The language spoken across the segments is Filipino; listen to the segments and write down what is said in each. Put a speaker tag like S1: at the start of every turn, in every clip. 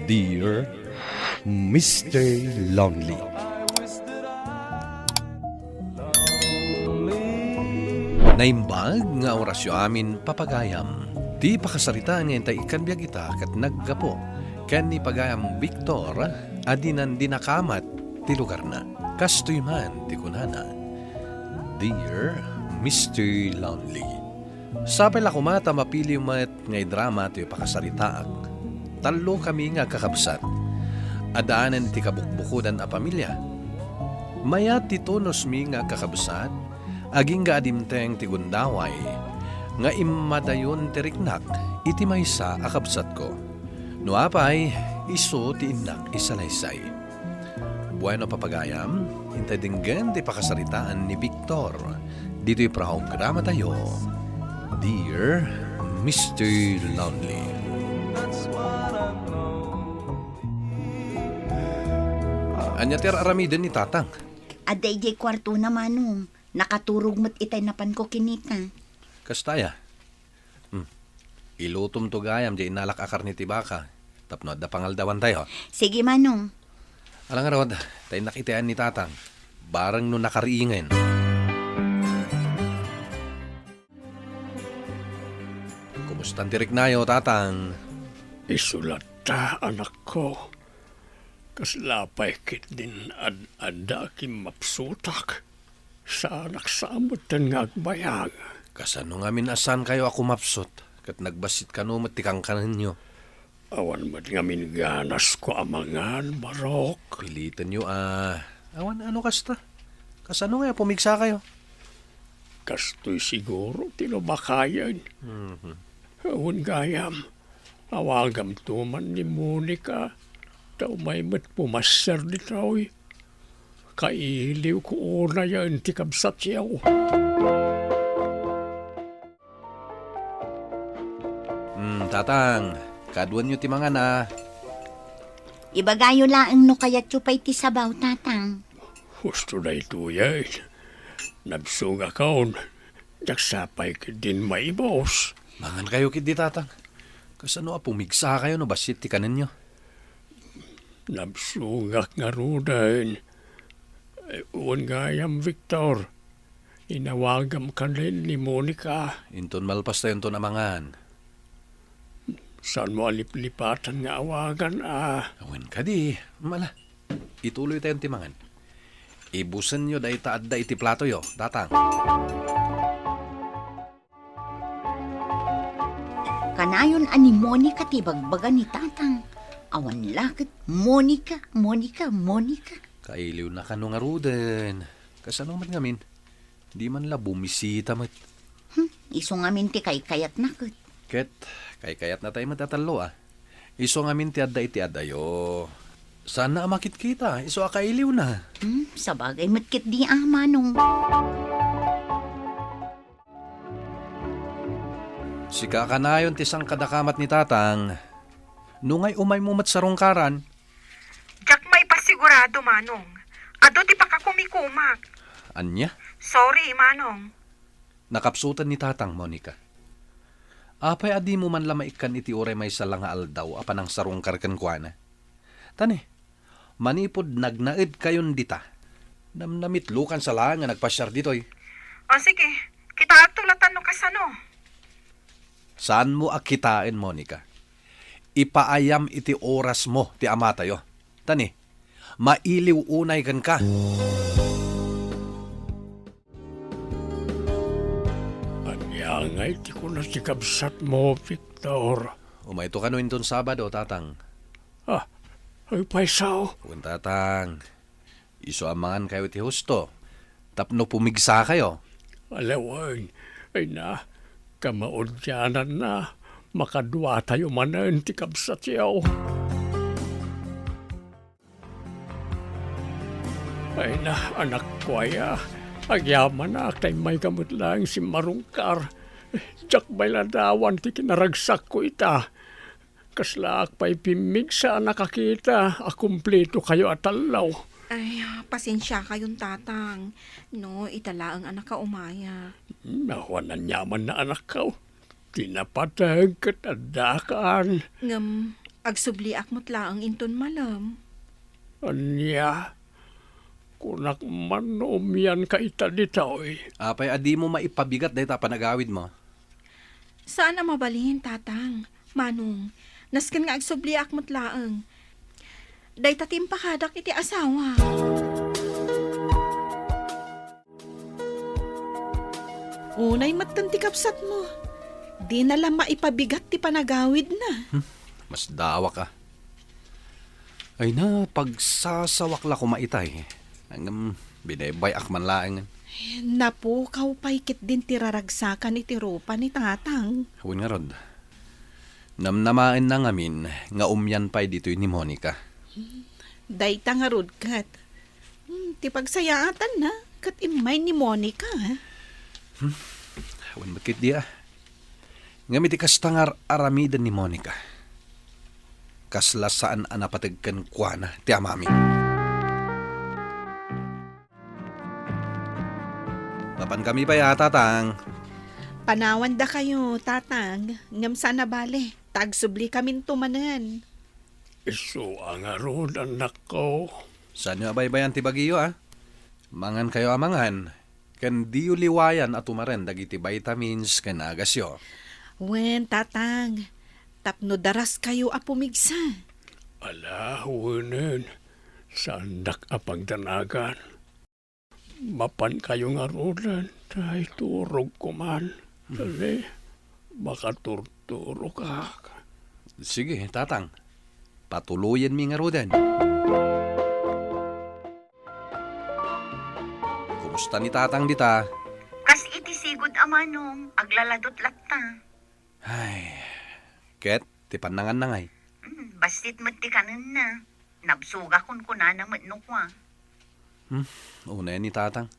S1: Dear Mr. Lonely. Naimbag nga orasyo amin papagayam. Di pakasaritaan ngayon tayo ikanbiyag ita kat naggapo. Ken ni pagayam Victor, adinan dinakamat ti lugar na. Kastoy man ti kunana. Dear Mr. Lonely. Sapay la kumata mapili umat ngay drama ti pakasaritaak. Talo kami nga kakabsat. Adaanan ti kabukbukudan a pamilya. Maya ti tonos mi nga kakabsat. Aging gaadimteng ti gundaway. Nga imadayon ti riknak iti maysa akabsat ko. Nuapay iso ti inak isalaysay. Bueno papagayam, hintay dinggan ti pakasaritaan ni Victor. Dito'y programa tayo. Dear Mr. Lonely. Anya ti aramiden ni Tatang.
S2: Aday jay kwarto na manong. Nakaturog mo't itay napan ko kinita.
S1: Kastaya. Ilutom to gayam di inalak akar ni tibaka. Tapno da pangaldawan tayo.
S2: Sige manong.
S1: Alang arod, tayo nakitian ni Tatang. Barang no nakariingin. Kumustan tirik nayo, Tatang?
S3: Isulat ta, anak ko. Kaslapay kit din ad-ada kim mapsutak. Sa anak samot ng agbayag.
S1: Kasano nga minasan kayo ako mapsot? Kat nagbasit ka no matikang kanan nyo.
S3: Awan mat nga ganas ko amangan, Marok.
S1: Pilitan nyo awan ano kasta? Kasano nga pumigsa kayo?
S3: Kastoy siguro tinubakayan. Awan gayam. Awagam tuman ni Monica. Daw may mat pumaser di tawi. Kailiw ko una yan ti kabsat siyaw.
S1: Tatang, kaduan nyo ti mga na.
S2: Ibagayo laang no kayat chupay ti sabaw, Tatang.
S3: Gusto na ito yan. Nabsunga kaon. Nagsapay ka din maibos.
S1: Mangan kayo kit di, Tatang. Kasano pumigsa kayo no basit ti kanan nyo?
S3: Nabsungak nga rudan. Uwan gayam, Victor. Inawagam ka rin ni Monica.
S1: Inton malpas tayo inton amangan.
S3: Saan mo aliplipatan nga awagan,
S1: Awan ka di. Mala. Ituloy tayong timangan. Ibusan nyo dahi taad da iti plato yo, Tatang.
S2: Kanayon ani Monica ti bagbaga ni Tatang. Awan lakit, Monica, Monica, Monica.
S1: Kailiw na ka nung aruden. Kasano man ngamin? Di man la bumisita mat.
S2: Iso ngamin ti kayat na kat.
S1: Ket, kayat na tayo matatalo Iso ngamin ti adda iti adayo. Saan na amakit kita? Iso akailiw na.
S2: Sabagay matkit di manong.
S1: Si kakanayon ti sang kadakamat ni Tatang. Nungay umay mo mat sarungkaran.
S4: Jak may pasigurado, Manong. Ado di pa ka kumikumak.
S1: Anya?
S4: Sorry, Manong.
S1: Nakapsutan ni Tatang, Monica. Apay adi mo man lamaikan iti oray may salang nga aldaw apanang sarungkar kan kuana. Tani, manipod nagnaid kayon dita. Namnamitlukan sa lang nga nagpasyar ditoy.
S4: O sige, kita atulatan no kasano.
S1: Saan mo akitain, Monica? Ipaayam iti oras mo ti ama tayo. Tani, mailiw unay kan ka.
S3: Anyangay ti ko na si kabsat mo, Victor.
S1: Umayto ka no inton Sabado, Tatang.
S3: Ay paisaw.
S1: Kung Tatang, iso amangan kayo ti husto. Tapno pumigsa kayo.
S3: Alawan, ay na, kamaudyanan na. Makadwa tayo manan ti kabsat yaw. Ay na, anak ko aya. Agyaman na kay may gamot lang si Marungkar. Diyak may ladawan ti kinaragsak ko ita. Kaslaak pa'y pimig sa nakakita. Akumpleto kayo at alaw.
S4: Ay, pasensya kayong Tatang. No, itala ang anak ka umaya.
S3: Nawanan yaman na anak ka. Tinapatag katadakaan.
S4: Ngam, Agsubliak mo't laang inton malam.
S3: Anya, kunak man umyan ka ita ditoy.
S1: Apay, adi mo maipabigat dahil ta panagawid mo.
S4: Saan na mabalhin, tatang? Manong, nasken nga agsubliak mo't laang. Day tatim pakadak iti asawa.
S5: Unay matan ti kapsat mo. Di na lang maipabigat ti panagawid na.
S1: Mas dawa ka. Ay na, pagsasawak la ko maitay. Ang binebay akman laang.
S5: Napukaw paikit din ti raragsakan iti ropa ni tatang.
S1: Huwin nga rod. Namnamain na ngamin nga umyan pa'y dito'y ni Monica.
S5: Dayta nga rod kat. Ti pagsayaatan na. Kat imay ni Monica.
S1: Huwin bakit di ah. Ngamit ikastangar aramidan ni Monica. Kasla saan anapatagkan kwa na ti amami. Papan kami pa yata, tang.
S5: Panawan da kayo, tatang. Ngam sana bale. Tagsubli kamin tumanan.
S3: Isu ang aron anak ko.
S1: Saan nyo abaybayan ti Baguio ah? Mangan kayo amangan. Kan diyo liwayan at umaren dagiti vitamins kan agasyo.
S5: Wen, tatang. Tapno daras kayo apumigsa.
S3: Ala, huwinin. Sandak apagdanagan. Mapan kayo nga rolan. Tay turog ko man. Dali, makaturturo ka.
S1: Sige, tatang. Patuloyin mi nga rodan. Kumusta ni tatang dita?
S2: Kas iti sigod amanong, aglaladot latta.
S1: Ay, ket, ti panangan na ngay.
S2: Basit mo't ti kanan na. Nabsuga kun kuna na matno kwa.
S1: Una yan ni tatang.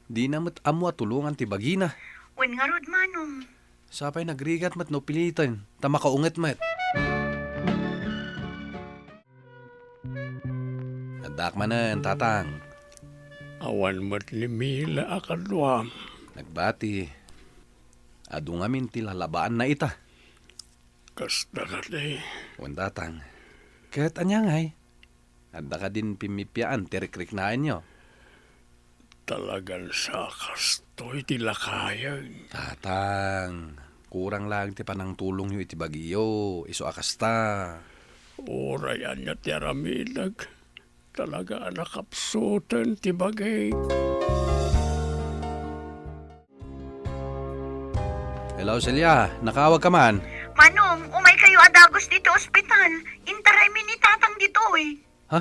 S1: Di na mat amo at tulungan ti bagina.
S2: Wen nga rod manong.
S1: Sapay nagrigat mat no pilitan. Tama kaungat mat. Adak manan, tatang.
S3: Awan mat limila akadwam.
S1: Nagbati. Adu ngamin ti lalabaan na ita.
S3: Kasta ka day.
S1: Wan tatang. Ket anyangay. Anda ka din pimipyaan ti rikriknaan nyo.
S3: Talagang sa kastoy tilakayan.
S1: Tatang. Kurang lang ti panang tulong nyo iti Baguio. Iso akasta.
S3: Orayan niya ti aramilag. Talaga nakapsutan ti bagay.
S1: Hello, Celia. Nakawag ka man.
S2: Manong, umay kayo adagos dito ospital. Intaray mi ni tatang dito eh.
S1: Ha?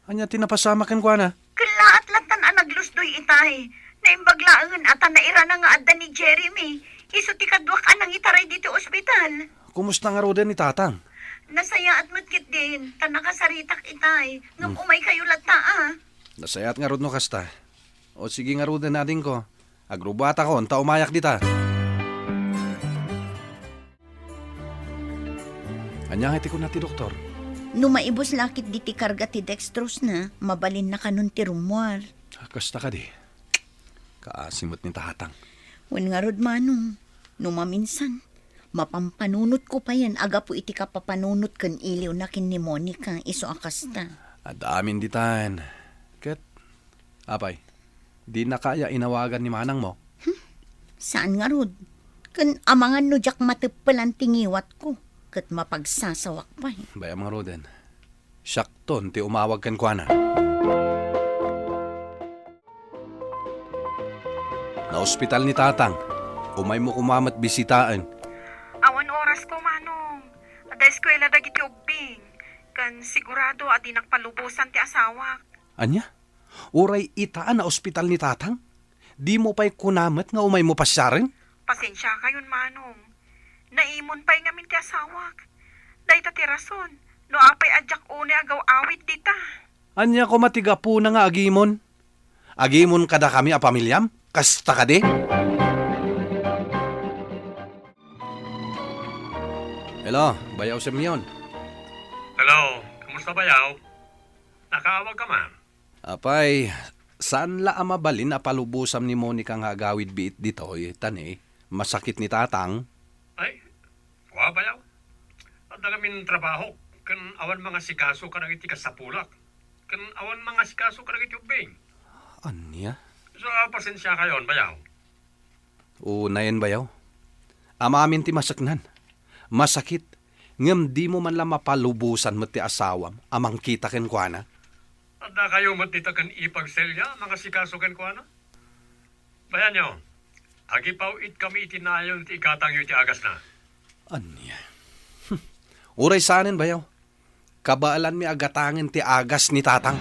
S1: Anya tinapasama kan kwa na?
S2: Kala at latan ang naglusdoy itay. Naimbaglaan at naira na nga adda ni Jeremy. Iso ti kadwak anang itaray dito ospital.
S1: Kumusta nga roden ni tatang?
S2: Nasaya at mutkit din. Tanakasaritak itay. Ngam umay kayo lata ah.
S1: Nasayat nga rod no kasta. O sige nga roden natin ko. Agrubata ko, ta umayak dita. Anya nga iti ko na ti doktor.
S2: Numaibos lakit di ti karga ti dextrose na. Mabalin na kanun ti rumwar.
S1: Kasta ka di. Kaasimot ni tatang.
S2: Wen nga rod manong. Numaminsan. Mapampanunot ko pa yan. Aga po iti kapapanunot kan iliw na kin ni Monica. Iso akasta.
S1: Adamin ditan. Ket, apay, di na kaya inawagan ni manang mo.
S2: Saan nga rod? Kan amangan no jak matippalan tingiwat ko. Kat mapagsasawak pa eh.
S1: Baya mga roden. Syakton, ti umawag kan kwa na. Na ospital ni tatang. Umay mo kumamat bisitaan.
S4: Awan oras ko, manong. Ada eskwela dagiti ubing. Kan sigurado adi nakpalubusan ti asawak.
S1: Anya? Uray itaan na ospital ni tatang? Di mo pa'y kunamat nga umay mo pasyarin?
S4: Pasensya kayon, manong. Naimon pa'y ngamin ti asawak. Dahita ti rason. No apay adyak une agaw awit dita.
S1: Anya ko matiga po na nga agimon? Agimon kada kami a pamilyam? Kasta ka di? Hello, Bayaw Simeon.
S3: Hello, kamusta bayaw? Nakawag ka man?
S1: Apay, saan la amabalin na palubusam ni Monica nga gawid biit dito? Tani, masakit ni tatang.
S3: Ay, wa bayaw? na kami trabaho. Kan awan mga sikaso ka iti kasapulak. Kan awan mga sikaso ka iti ubing.
S1: Anya?
S3: So, pasensya kayon, bayaw.
S1: Unayan bayaw. Amamin ti masaknan. Masakit. Ngam di mo man lang mapalubusan mo ti asawam. Amang kita ken kuana.
S3: At na kayo matita kan ipagselya, mga sikaso ken kuana? Bayan nyo, agipaw it kami itinayon ti ikatang yu ti agas na.
S1: Anya? Uray sanin bayaw. Kabaalan mi agatangin ti agas ni tatang.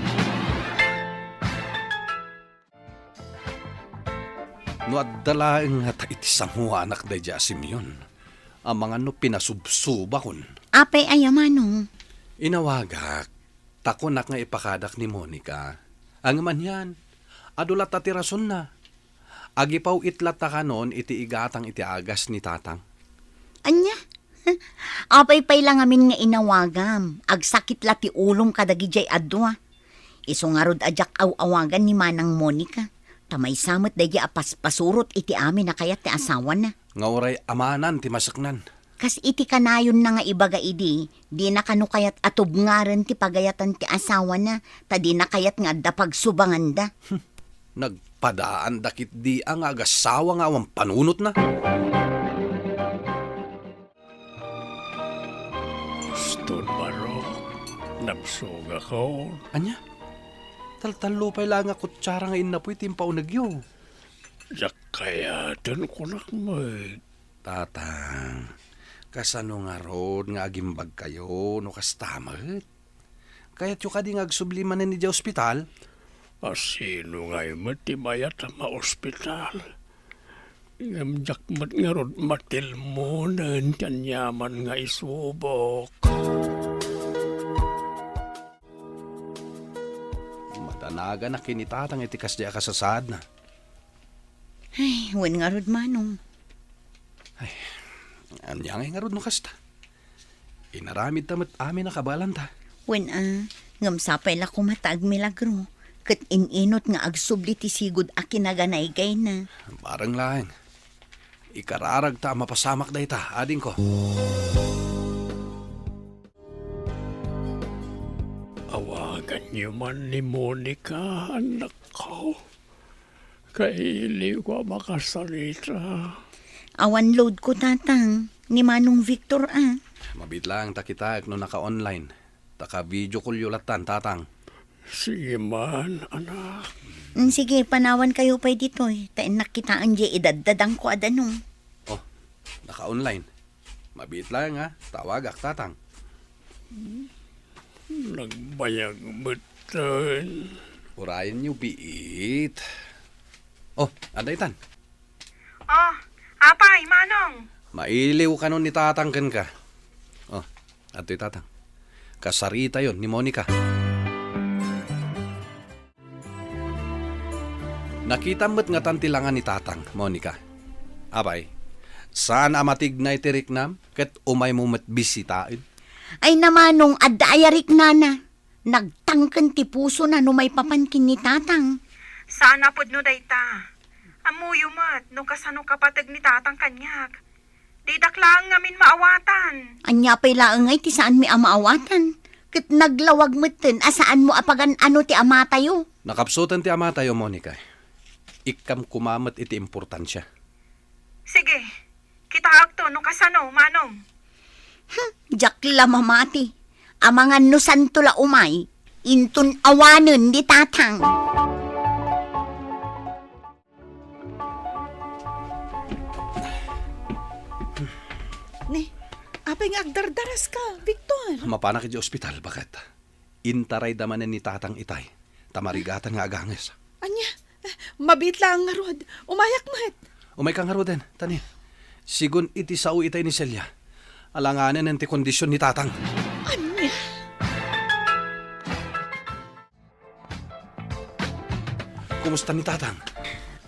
S1: No addalaeng nga ta iti sanguha anak da dya Simeon. Ang mga no pinasubsuba kon.
S2: Apay ay Manong.
S1: Inawagak. Takonak nga ipakadak ni Monica. Ang man yan. Adulat ta ti rason na. Agipaw itlat ta kanon iti igatang iti agas ni tatang.
S2: Anya? Apay lang amin nga inawagam. Agsakit la ti ulong kadagi jay adwa. Iso nga rod ajak awagan ni Manang Monica. Tamay samot dagi apas pasurot iti amin na kayat ti asawa na.
S1: Nga uray amanan ti masaknan.
S2: Kas iti kanayon na nga ibaga idi, di na kanu kayat atubngaren ti pagayatan ti asawa na, ta di na kayat nga dapag subanganda.
S1: Nagpadaan dakit di ang agasawa nga awang panunot na.
S3: Stone Barok, nabsog ako.
S1: Anya? Taltalupay lang nga kutsara nga inapoy timpaw nagyo.
S3: Yak kaya dun ko nakmay.
S1: Tatang, kasano nga rod nga agimbag kayo no kastamat? Kaya't yung kading agsubliman na ni di ospital?
S3: Asino nga'y matimayat sa ma-ospital. Ngamjak mat nga rod matilmonan kanyaman nga isubok.
S1: Matanaga na kinitatang itikas di akasasad na.
S2: Ay, wen nga rod Manong.
S1: Anya nga rod no kasta. Inaramid tamat amin na kabalanta.
S2: Wen ngamsapay la kumatag milagro. Kat ininot nga agsubli ti sigud a kinaganay gay na.
S1: Barang lang. Ikararag ta mapasamak da ita, ading ko.
S3: Awagan niyo man ni Monica, anak ko. Kaili ko makasarita.
S2: Awan load ko tatang, ni Manong Victor
S1: Mabit lang ta kita no naka-online. Taka-video call yulatan, tatang.
S3: Sige man, anak.
S2: Sige, panawan kayo pa dito Tain nakitaan di idadadang ko adanong.
S1: Oh, naka-online. Mabit lang ha, tawagak tatang.
S3: Nagbayag betul.
S1: Urayan niyo biit. Oh, andaitan.
S4: Oh, apay, Manong.
S1: Mailiw ka nun ni tatang kan ka. Oh, ato'y tatang. Kasarita yon ni Monica. Nakita mo't nga tantilangan ni tatang, Monica. Abay, saan amatignay tiriknam ket umay mo mat bisitain?
S2: Ay namanong adayarik nana. Nagtangken ti puso na no may papankin ni tatang.
S4: Sana pod no dayta. Amuyo mat, no kasano kapatag ni tatang kanyak. Di daklang ngamin maawatan.
S2: Anya pa'y laang ay ti saan mi amaawatan. Kat naglawag mo't asaan mo apagan ano ti ama tayo.
S1: Nakapsutan ti ama tayo, Monica. Ikam kumamat iti importansya.
S4: Sige, kita akto no kasano, Manong.
S2: Jak la mamati. Amangan no santo la umay. Intun awanen di tatang.
S5: Ni, apay nga agdardaras ka, Victor.
S1: Mapanak di ospital, bakit? Intaray damanan ni tatang itay. Tamarigatan nga aganges.
S5: Anya, mabit lang nga rod. Umayak mat.
S1: Umay kang haroden, tani. Sigun iti sao itay ni Celia. Alanganan ang ti kondisyon ni tatang.
S5: Anya.
S1: Kumusta ni tatang?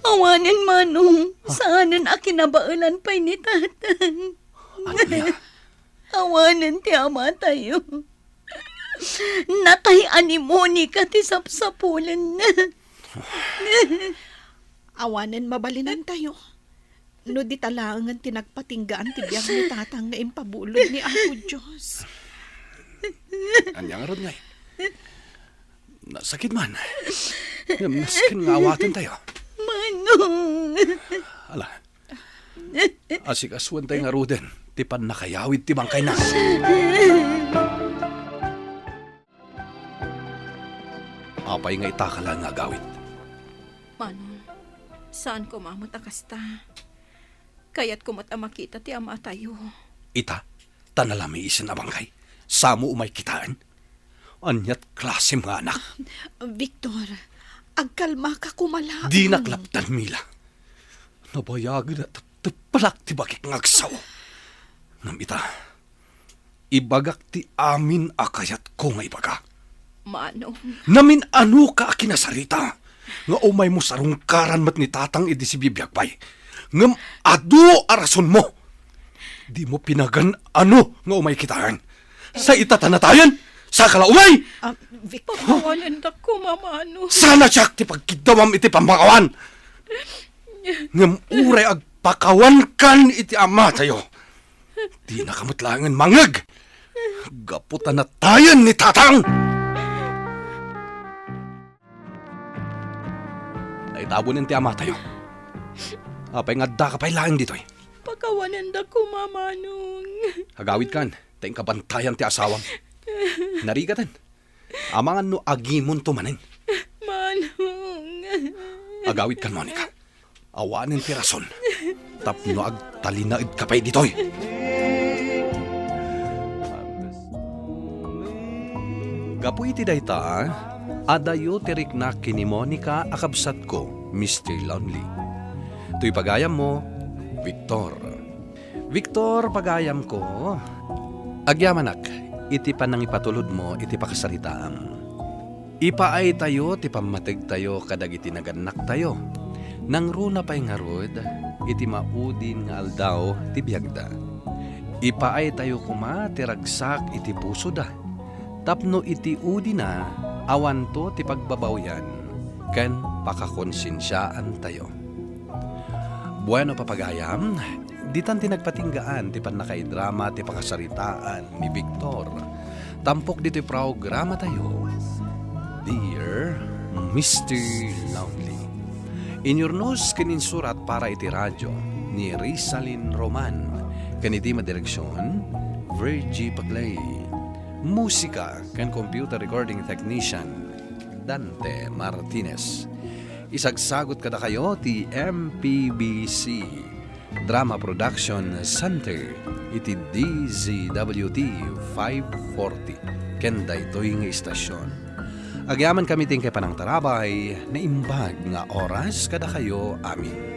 S2: Awanin Manong. Saanan akinabaalan pa'y ni tatang.
S1: Anya?
S2: Awanan ti ama tayo. Natay ni Monica ti sapsapulan na.
S5: Awanan mabalinan tayo. No di talangan tinagpatinggaan ti biyag ni tatang nga impabulod ni Apo Diyos.
S1: Anyang arod ngay. Nasakit man. Naskin nga awatin tayo.
S2: Manong!
S1: Ala. Asik aswan tayo nga ruden. Tipan nakayawid ti bangkay na. Apay nga itakala nga gawit.
S4: Manong, saan ko mamatakas ta? Kaya't kumata makita ti ama tayo.
S1: Ita, tanalami isin na bangkay. Samo umay kitaan. Anyat klase mga anak.
S5: Victor, agkalma ka kumala.
S1: Di naklaptan mila. Nabayag na tapalak ti bakit ngagsaw. Namita, ibagak ti amin akayat ko nga ibaga.
S4: Manong,
S1: Namin ano ka kinasarita. Nga umay mo sarungkaran mat ni tatang idi si bibiyagpay. Ngam adu arason mo. Di mo pinagan ano nga umay kitaan. Sa itatanatayan, sa kalaumay.
S5: Victor,
S4: pakawanan na ko, mamano.
S1: Sana siya ti pagkidawam iti pambakawan. Ngam uray agpakawan kan iti ama tayo. Di nakamutlangan mangag. Gaputan na tayan ni tatang. Naitabunin ti ama tayo. Apay nga da ka pa'y laing dito'y.
S4: Pakawanan na ko, mamanong.
S1: Hagawid kan, tayong kabantayan ti asawang. Narigatan. Amangan no agimon tumanin.
S4: Manong.
S1: Agawid kan, Monica. Awanin ti rason. Tapno agtalinaid ka pa'y dito'y. Gapu iti dayta, adayo tirik na kini Monica akabsat ko, Mr. Lonely. Tuy pagayam mo, Victor. Victor, pagayam ko. Agyamanak, iti panang ipatulod mo, iti pakasaritaam. Ipaay tayo, ti pamatig tayo, kadag iti naganak tayo. Nang runa pa'y ngarod, iti maudin nga aldaw, ti biyagda. Ipaay tayo kuma, ti ragsak, iti puso da. Tapno iti udi na, awan to ti pagbabawyan, ken pakakonsensyaan tayo. Bueno papagayam, ditan ti nagpatinggaan ti panakaidrama ti pakasaritaan ni Victor. Tampok dito programa tayo, Dear Mr. Lonely. Inyornos kininsurat para iti radyo ni Rizalyn Roman, kaniti madireksyon, Virgie Paglay. Musika kan computer recording technician Dante Martinez. Isagsagot kada kayo ti MPBC Drama Production Center iti DZWT 540 kenda ito'y nga istasyon. Agyaman kami ting kay panang tarabay na imbag nga oras kada kayo amin.